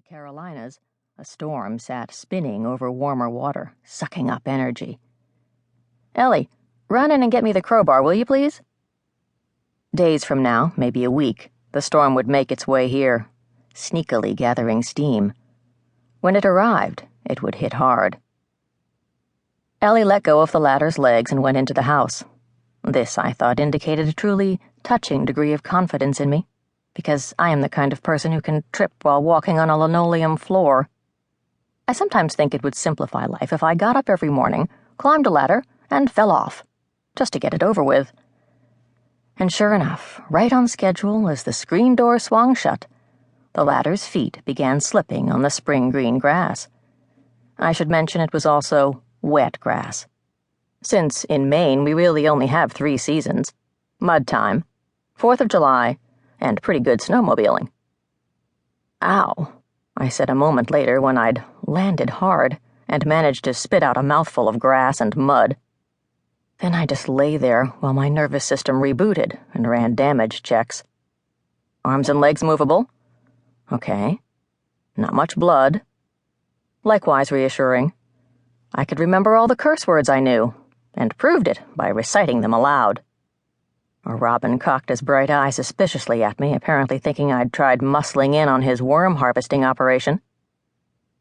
the Carolinas, a storm sat spinning over warmer water, sucking up energy. "Ellie, run in and get me the crowbar, will you please?" Days from now, maybe a week, the storm would make its way here, sneakily gathering steam. When it arrived, it would hit hard. Ellie let go of the ladder's legs and went into the house. This, I thought, indicated a truly touching degree of confidence in me, because I am the kind of person who can trip while walking on a linoleum floor. I sometimes think it would simplify life if I got up every morning, climbed a ladder, and fell off, just to get it over with. And sure enough, right on schedule as the screen door swung shut, the ladder's feet began slipping on the spring green grass. I should mention it was also wet grass, since in Maine we really only have 3 seasons: mud time, 4th of July, and pretty good snowmobiling. "Ow," I said a moment later when I'd landed hard and managed to spit out a mouthful of grass and mud. Then I just lay there while my nervous system rebooted and ran damage checks. Arms and legs movable? Okay. Not much blood. Likewise reassuring. I could remember all the curse words I knew, and proved it by reciting them aloud. A robin cocked his bright eye suspiciously at me, apparently thinking I'd tried muscling in on his worm harvesting operation.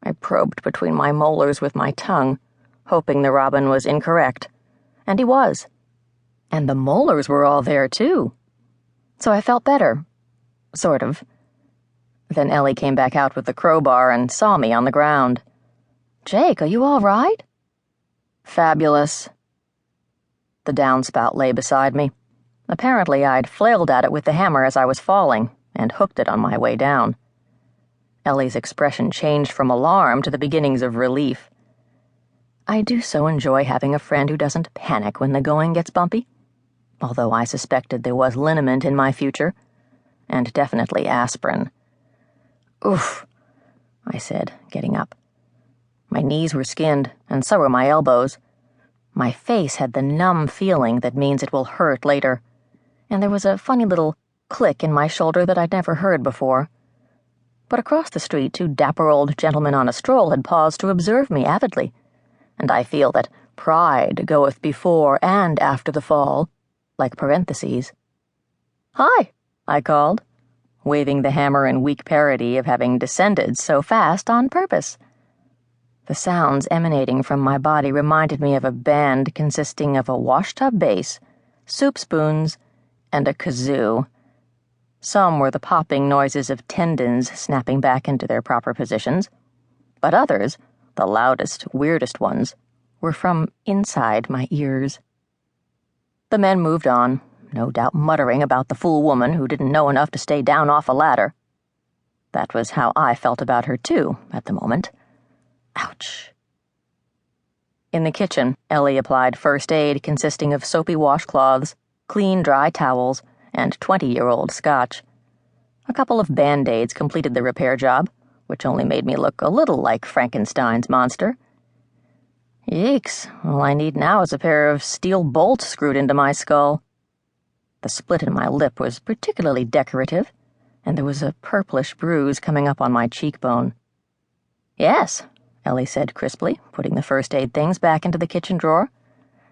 I probed between my molars with my tongue, hoping the robin was incorrect. And he was. And the molars were all there, too. So I felt better. Sort of. Then Ellie came back out with the crowbar and saw me on the ground. "Jake, are you all right?" "Fabulous." The downspout lay beside me. Apparently I'd flailed at it with the hammer as I was falling, and hooked it on my way down. Ellie's expression changed from alarm to the beginnings of relief. I do so enjoy having a friend who doesn't panic when the going gets bumpy, although I suspected there was liniment in my future, and definitely aspirin. "Oof," I said, getting up. My knees were skinned, and so were my elbows. My face had the numb feeling that means it will hurt later, and there was a funny little click in my shoulder that I'd never heard before. But across the street 2 dapper old gentlemen on a stroll had paused to observe me avidly, and I feel that pride goeth before and after the fall, like parentheses. "Hi," I called, waving the hammer in weak parody of having descended so fast on purpose. The sounds emanating from my body reminded me of a band consisting of a washtub bass, soup spoons, and a kazoo. Some were the popping noises of tendons snapping back into their proper positions, but others, the loudest, weirdest ones, were from inside my ears. The men moved on, no doubt muttering about the fool woman who didn't know enough to stay down off a ladder. That was how I felt about her, too, at the moment. Ouch. In the kitchen, Ellie applied first aid consisting of soapy washcloths, clean, dry towels, and 20-year-old scotch. A couple of Band-Aids completed the repair job, which only made me look a little like Frankenstein's monster. Yeeks, all I need now is a pair of steel bolts screwed into my skull. The split in my lip was particularly decorative, and there was a purplish bruise coming up on my cheekbone. "Yes," Ellie said crisply, putting the first aid things back into the kitchen drawer.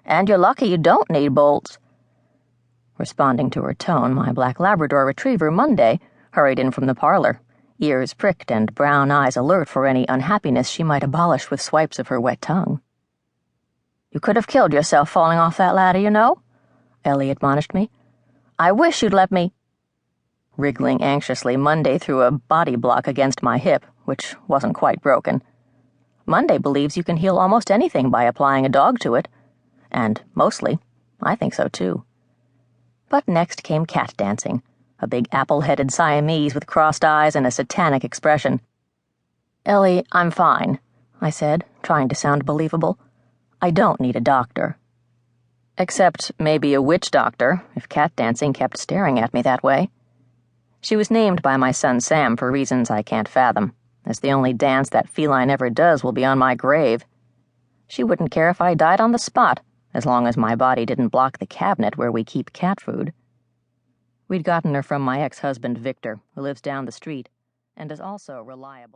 "And you're lucky you don't need bolts." Responding to her tone, my black Labrador retriever, Monday, hurried in from the parlor, ears pricked and brown eyes alert for any unhappiness she might abolish with swipes of her wet tongue. "You could have killed yourself falling off that ladder, you know," Ellie admonished me. "I wish you'd let me—" Wriggling anxiously, Monday threw a body block against my hip, which wasn't quite broken. Monday believes you can heal almost anything by applying a dog to it, and mostly, I think so too. But next came cat dancing, a big apple-headed Siamese with crossed eyes and a satanic expression. "Ellie, I'm fine," I said, trying to sound believable. "I don't need a doctor. Except maybe a witch doctor, if cat dancing kept staring at me that way." She was named by my son Sam for reasons I can't fathom, as the only dance that feline ever does will be on my grave. She wouldn't care if I died on the spot, as long as my body didn't block the cabinet where we keep cat food. We'd gotten her from my ex-husband Victor, who lives down the street, and is also reliable.